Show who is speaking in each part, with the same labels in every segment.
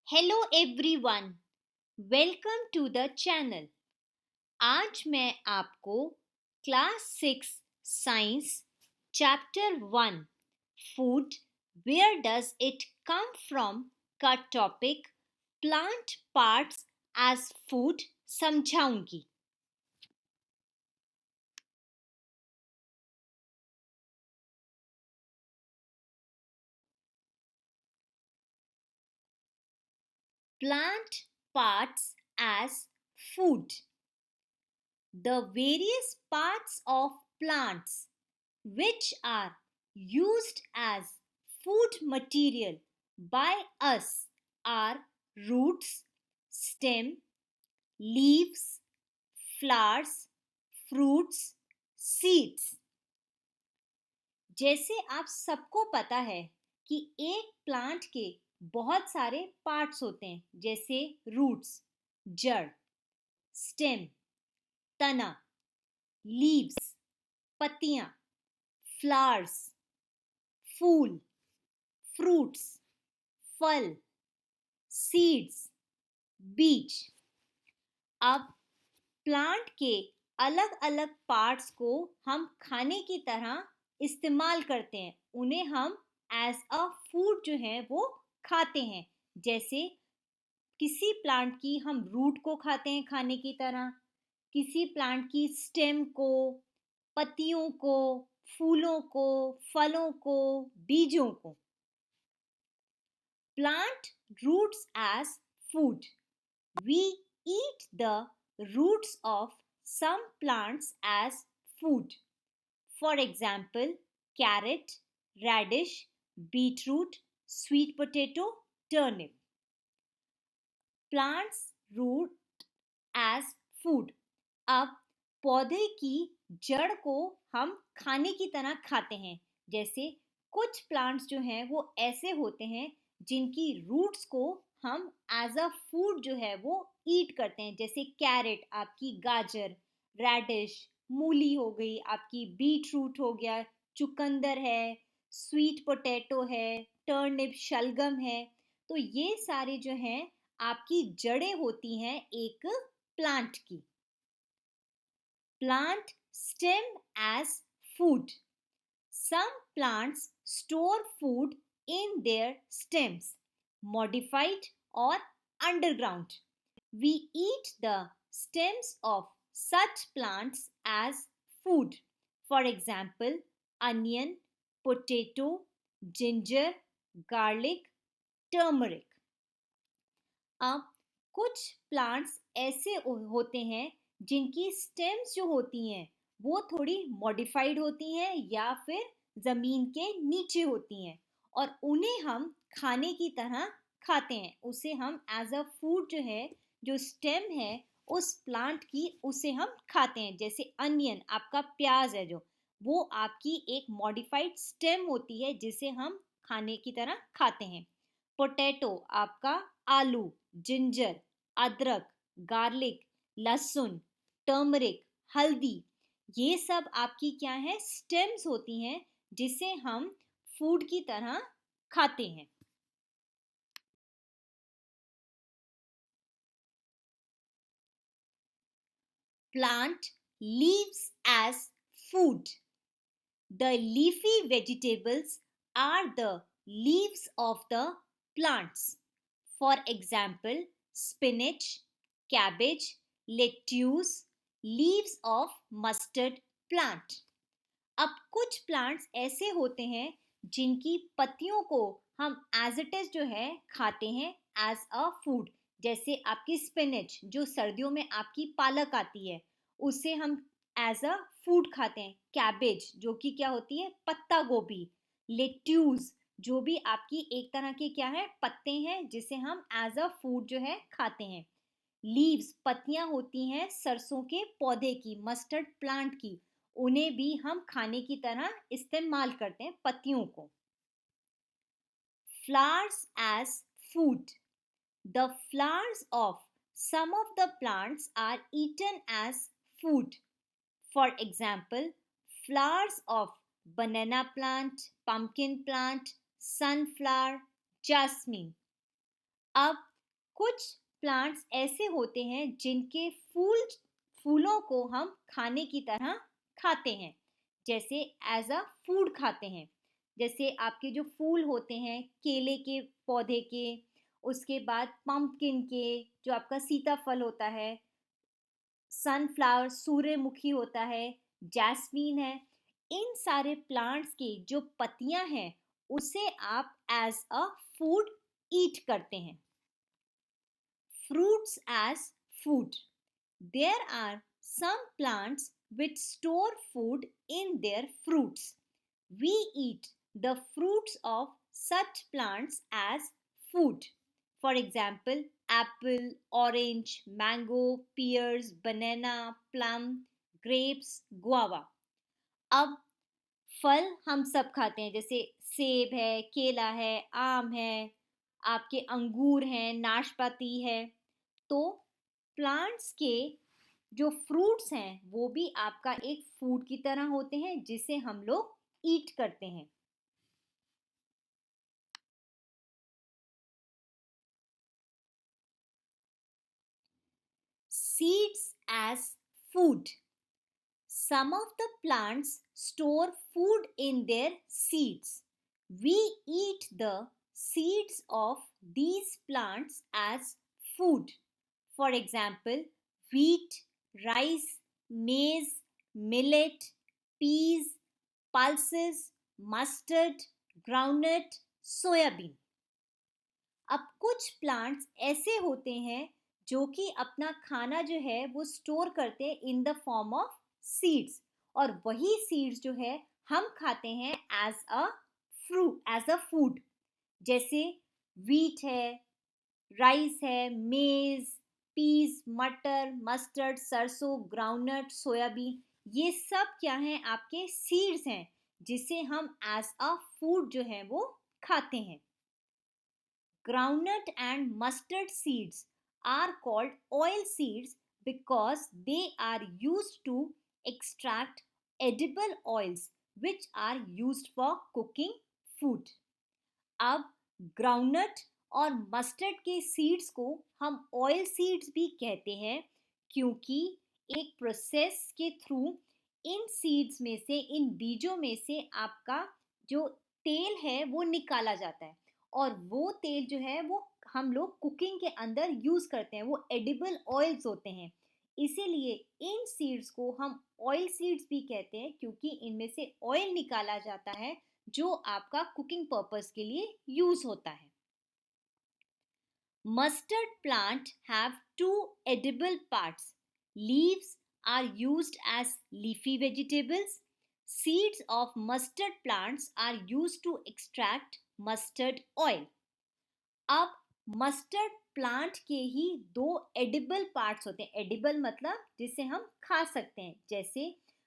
Speaker 1: Hello everyone, welcome to the channel. आज मैं आपको class 6 science chapter 1 food where does it come from का topic plant parts as food समझाऊंगी। Plant parts as food. The various parts of plants which are used as food material by us are roots, stem, leaves, flowers, fruits, seeds. जैसे आप सबको पता है कि एक plant के बहुत सारे पार्ट्स होते हैं, जैसे रूट्स जड़, स्टेम तना, लीव्स पत्तियां, फ्लावर्स फूल, फ्रूट्स फल, सीड्स बीज। अब प्लांट के अलग अलग पार्ट्स को हम खाने की तरह इस्तेमाल करते हैं, उन्हें हम एज अ फूड जो है वो खाते हैं। जैसे किसी प्लांट की हम रूट को खाते हैं खाने की तरह, किसी प्लांट की स्टेम को, पत्तियों को, फूलों को, फलों को, बीजों को। Plant roots as food. We eat the roots of some plants as food. For example, carrot, radish, beetroot, sweet potato, turnip. Plants root as food. अब पौधे की जड़ को हम खाने की तरह खाते हैं। जैसे कुछ प्लांट्स जो हैं वो ऐसे होते हैं जिनकी रूट्स को हम एज अ फूड जो है वो ईट करते हैं। जैसे कैरेट आपकी गाजर, रेडिश मूली हो गई आपकी, बीट रूट हो गया, चुकंदर है, स्वीट पोटैटो है, टर्निप शलगम है। तो ये सारे जो हैं आपकी जड़ें होती हैं एक प्लांट की। Plant stem as food. Some plants store food in their stems, modified or underground. We eat the stems of such plants as food. For example, onion, potato, ginger, garlic, turmeric. अब कुछ plants ऐसे होते हैं जिनकी stems जो होती हैं वो थोड़ी मॉडिफाइड होती हैं या फिर ज़मीन के नीचे होती हैं, और उन्हें हम खाने की तरह खाते हैं। उसे हम एज अ फूड जो है, जो स्टेम है उस प्लांट की, उसे हम खाते हैं। जैसे अनियन आपका प्याज है, जो वो आपकी एक मॉडिफाइड स्टेम होती है जिसे हम खाने की तरह खाते हैं। पोटैटो आपका आलू, जिंजर, अदरक, गार्लिक, लहसुन, टर्मरिक, हल्दी, ये सब आपकी क्या है, स्टेम्स होती हैं जिसे हम फूड की तरह खाते हैं। Plant leaves as food. The leafy vegetables are the leaves of the plants. For example, spinach, cabbage, lettuce, leaves of mustard plant. अब कुछ प्लांट्स ऐसे होते हैं जिनकी पत्तियों को हम एज इट इज जो है खाते हैं एज अ फूड। जैसे आपकी स्पिनच जो सर्दियों में आपकी पालक आती है, उसे हम एज अ फूड खाते हैं। कैबेज जो कि क्या होती है, पत्ता गोभी। लेट्यूज जो भी आपकी एक तरह के क्या है, पत्ते हैं जिसे हम एज अ फूड जो है खाते हैं। लीव्स पत्तियां होती हैं सरसों के पौधे की, मस्टर्ड प्लांट की, उन्हें भी हम खाने की तरह इस्तेमाल करते हैं पत्तियों को। Flowers as food. The flowers of some of the plants are eaten as food. For example, flowers of banana plant, pumpkin plant, sunflower, jasmine. अब कुछ प्लांट्स ऐसे होते हैं जिनके फूलों को हम खाने की तरह खाते हैं, जैसे एज अ फूड खाते हैं। जैसे आपके जो फूल होते हैं केले के पौधे के, उसके बाद पंपकिन के, जो आपका सीताफल होता है, सनफ्लावर सूर्यमुखी होता है, जैस्मीन है, इन सारे प्लांट्स की जो पत्तियां हैं उसे आप एज अ फूड ईट करते हैं। Fruits as food. There are some plants which store food in their fruits. We eat the fruits of such plants as food. For example, apple, orange, mango, pears, banana, plum, grapes, guava. अब फल हम सब खाते हैं, जैसे सेब है, केला है, आम है, आपके अंगूर हैं, नाशपाती है। तो प्लांट्स के जो फ्रूट्स हैं वो भी आपका एक फूड की तरह होते हैं जिसे हम लोग ईट करते हैं। Seeds as food. Some of the plants store food in their seeds. We eat the seeds of these plants as food. For example, wheat, rice, maize, millet, peas, pulses, mustard, groundnut, soybean. अब कुछ plants ऐसे होते हैं जो कि अपना खाना जो है वो स्टोर करते हैं in the form of seeds, और वही सीड्स जो है हम खाते हैं एज अ फूड। जैसे वीट है, राइस है, मेज, पीस, मटर, मस्टर्ड, सरसों, ग्राउंडनट, सोयाबीन, ये सब क्या हैं? आपके सीड्स हैं जिसे हम एज अ फूड जो है वो खाते हैं। Groundnut and mustard seeds are called oil seeds because they are used to extract edible oils which are used for cooking food. अब ग्राउंडनट और मस्टर्ड के सीड्स को हम ऑयल सीड्स भी कहते हैं, क्योंकि एक प्रोसेस के थ्रू इन सीड्स में से, इन बीजों में से आपका जो तेल है वो निकाला जाता है, और वो तेल जो है वो हम लोग कुकिंग के अंदर यूज करते हैं, वो एडिबल ऑयल्स होते हैं। इसीलिए इन सीड्स को हम ऑयल सीड्स भी कहते हैं, क्योंकि इनमें से ऑयल निकाला जाता है जो आपका कुकिंग पर्पस के लिए यूज होता है। Mustard plant have two edible parts. Leaves are used as leafy vegetables. Seeds of mustard plants are used to extract mustard oil. अब मस्टर्ड प्लांट के ही दो एडिबल पार्ट्स होते हैं। एडिबल मतलब जिसे हम खा सकते हैं। जैसे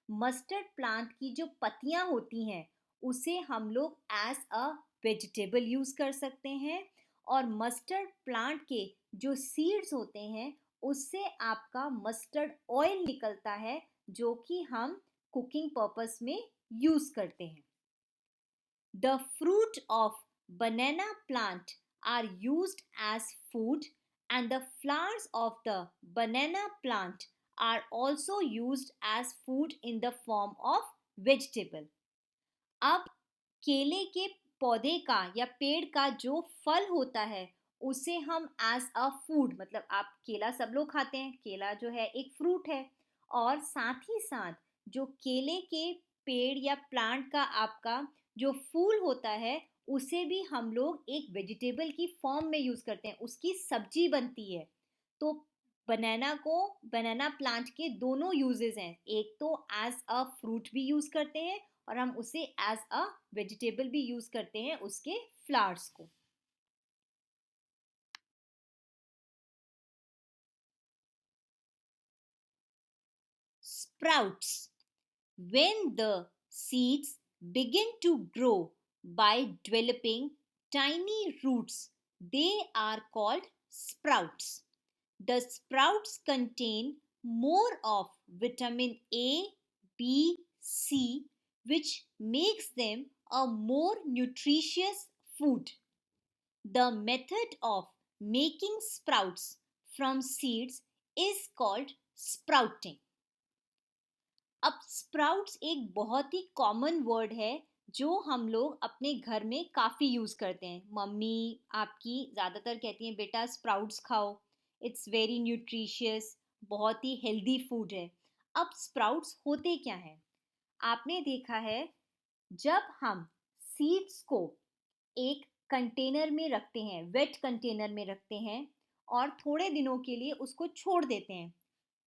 Speaker 1: मस्टर्ड प्लांट की जो पत्तियां होती हैं उसे हम लोग एज अ वेजिटेबल यूज कर सकते हैं, और मस्टर्ड प्लांट के जो सीड्स होते हैं उससे आपका मस्टर्ड ऑयल निकलता है जो कि हम कुकिंग पर्पस में यूज करते हैं। The fruit of banana plant are used as food, and the flowers of the banana plant are also used as food in the form of vegetable. अब केले के पौधे का या पेड़ का जो फल होता है उसे हम एज अ फूड, मतलब आप केला सब लोग खाते हैं, केला जो है एक फ्रूट है, और साथ ही साथ जो केले के पेड़ या प्लांट का आपका जो फूल होता है उसे भी हम लोग एक वेजिटेबल की फॉर्म में यूज करते हैं, उसकी सब्जी बनती है। तो बनाना प्लांट के दोनों यूजेस हैं, एक तो एज अ फ्रूट भी यूज करते हैं और हम उसे एज अ वेजिटेबल भी यूज करते हैं उसके फ्लावर्स को। Sprouts. When the seeds begin to grow by developing tiny roots, they are called sprouts. The sprouts contain more of vitamin A, B, C, which makes them a more nutritious food. The method of Making sprouts from seeds is called sprouting. अब sprouts एक बहुत ही common word है जो हम लोग अपने घर में काफ़ी यूज़ करते हैं. मम्मी आपकी ज़्यादातर कहती हैं बेटा स्प्राउट्स खाओ, इट्स वेरी न्यूट्रिशियस, बहुत ही हेल्दी फूड है. अब स्प्राउट्स होते क्या हैं? आपने देखा है जब हम सीड्स को एक कंटेनर में रखते हैं, वेट कंटेनर में रखते हैं और थोड़े दिनों के लिए उसको छोड़ देते हैं,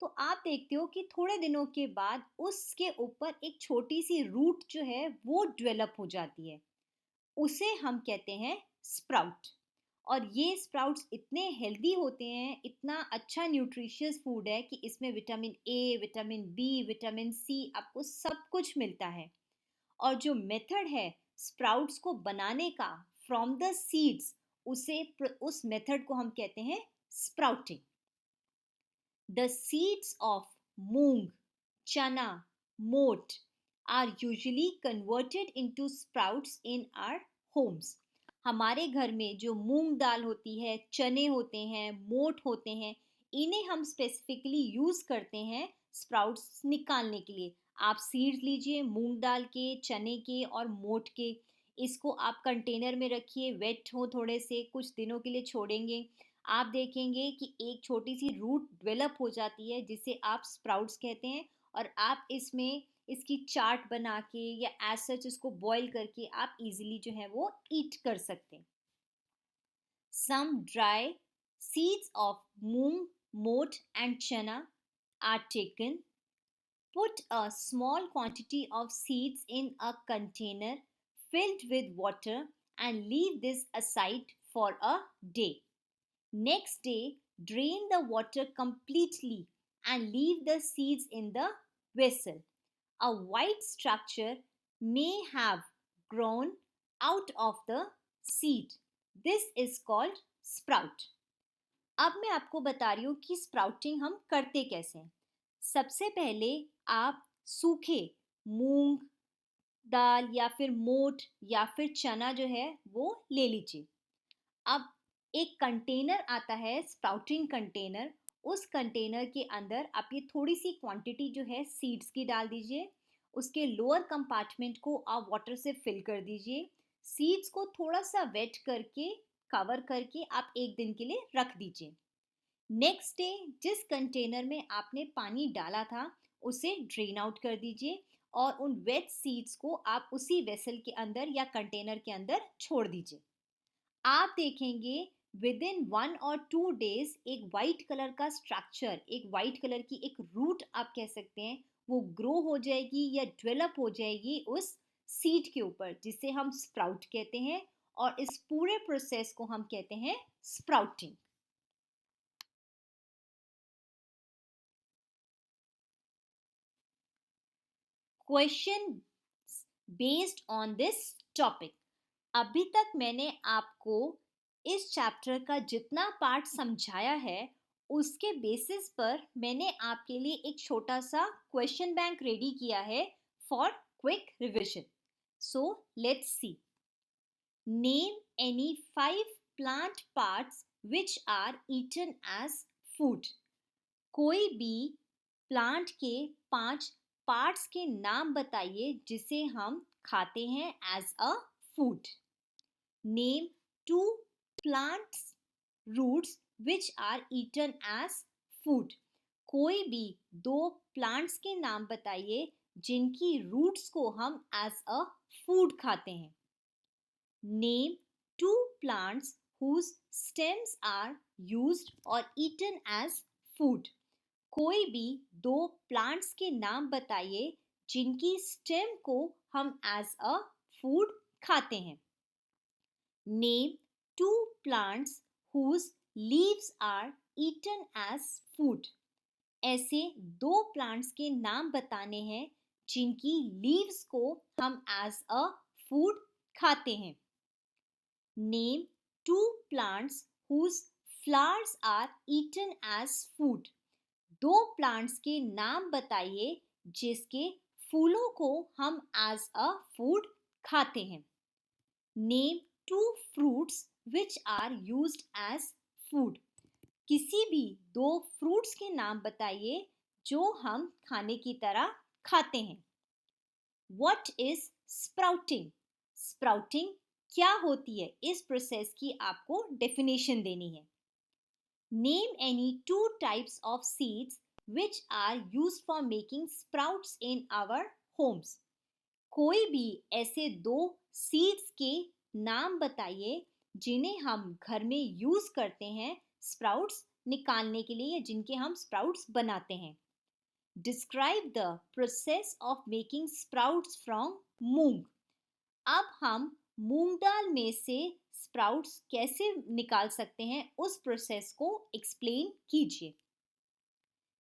Speaker 1: तो आप देखते हो कि थोड़े दिनों के बाद उसके ऊपर एक छोटी सी रूट जो है वो डेवलप हो जाती है. उसे हम कहते हैं स्प्राउट. और ये स्प्राउट्स इतने हेल्दी होते हैं, इतना अच्छा न्यूट्रिशियस फूड है कि इसमें vitamin A, vitamin B, vitamin C आपको सब कुछ मिलता है. और जो मेथड है स्प्राउट्स को बनाने का फ्रॉम द सीड्स, उस मेथड को हम कहते हैं sprouting. The seeds of moong, chana, moat are usually converted into sprouts in our homes. हमारे घर में जो मूंग दाल होती है, चने होते हैं, मोट होते हैं, इन्हें हम स्पेसिफिकली यूज़ करते हैं स्प्राउट्स निकालने के लिए. आप सीड्स लीजिए मूंग दाल के, चने के और मोट के. इसको आप कंटेनर में रखिए, वेट हो थोड़े से, कुछ दिनों के लिए छोड़ेंगे. आप देखेंगे कि एक छोटी सी रूट डेवलप हो जाती है जिसे आप स्प्राउट्स कहते हैं. और आप इसमें इसकी चाट बना के या एज सच इसको बॉईल करके आप इजीली जो है वो ईट कर सकते हैं. Some dry seeds of moong, moth and chana are taken. Put a small quantity of seeds in a container filled with water and leave this aside for a day. Next day, drain the water completely and leave the seeds in the vessel. A white structure may have grown out of the seed. This is called sprout. अब मैं आपको बता रही हूँ कि sprouting हम करते कैसे हैं. सबसे पहले आप सूखे मूंग दाल या फिर मोट या फिर चना जो है वो ले लीजिए. अब एक कंटेनर आता है स्प्राउटिंग कंटेनर. उस कंटेनर के अंदर आप ये थोड़ी सी क्वांटिटी जो है सीड्स की डाल दीजिए. उसके लोअर कंपार्टमेंट को आप वाटर से फिल कर दीजिए. सीड्स को थोड़ा सा वेट करके कवर करके आप एक दिन के लिए रख दीजिए. नेक्स्ट डे जिस कंटेनर में आपने पानी डाला था उसे ड्रेन आउट कर दीजिए और उन वेट सीड्स को आप उसी वेसल के अंदर या कंटेनर के अंदर छोड़ दीजिए. आप देखेंगे विद इन 1 or 2 days एक वाइट कलर का स्ट्रक्चर, एक वाइट कलर की एक रूट आप कह सकते हैं, वो ग्रो हो जाएगी या डेवलप हो जाएगी उस सीड के ऊपर, जिसे हम स्प्राउट कहते हैं. और इस पूरे प्रोसेस को हम कहते हैं sprouting. Question based on this topic. अभी तक मैंने आपको इस चैप्टर का जितना पार्ट समझाया है उसके बेसिस पर मैंने आपके लिए एक छोटा सा क्वेश्चन बैंक रेडी किया है for quick revision. So let's see. Name any 5 plant parts which are eaten as food. कोई भी प्लांट के 5 पार्ट्स के नाम बताइए जिसे हम खाते हैं as a food. Name 2 plants roots which are eaten as food. कोई भी 2 प्लांट्स के नाम बताइए जिनकी रूट्स को हम एज अ फूड खाते हैं. Name 2 plants whose stems are used or eaten as food. कोई भी 2 प्लांट्स के नाम बताइए जिनकी स्टेम को हम एज अ फूड खाते हैं. Name 2 plants whose leaves are eaten as food. ऐसे 2 प्लांट्स के नाम बताने हैं जिनकी लीव्स को हम एज अ फूड खाते हैं. Name 2 plants whose flowers are eaten as food. 2 plants के नाम बताइए जिसके फूलों को हम एज अ फूड खाते हैं. Name 2 fruits which are used as food. किसी भी दो फ्रूट्स के नाम बताइए जो हम खाने की तरह खाते हैं. What is sprouting? Sprouting क्या होती है? इस प्रोसेस की आपको डेफिनेशन देनी है. Name any two types of seeds which are used for making sprouts in our homes. कोई भी ऐसे दो सीड्स के नाम बताइए जिन्हें हम घर में यूज करते हैं स्प्राउट्स निकालने के लिए या जिनके हम स्प्राउट्स बनाते हैं. Describe the process of making sprouts from मूंग. अब हम मूंग दाल में से स्प्राउट्स कैसे निकाल सकते हैं उस प्रोसेस को एक्सप्लेन कीजिए.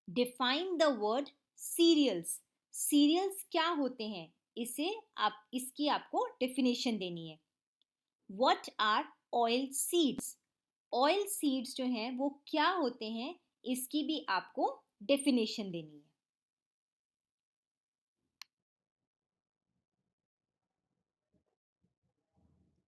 Speaker 1: Define the word cereals. Cereals क्या होते हैं इसकी आपको डेफिनेशन देनी है. What are oil seeds. Oil seeds जो हैं वो क्या होते हैं इसकी भी आपको डेफिनेशन देनी है.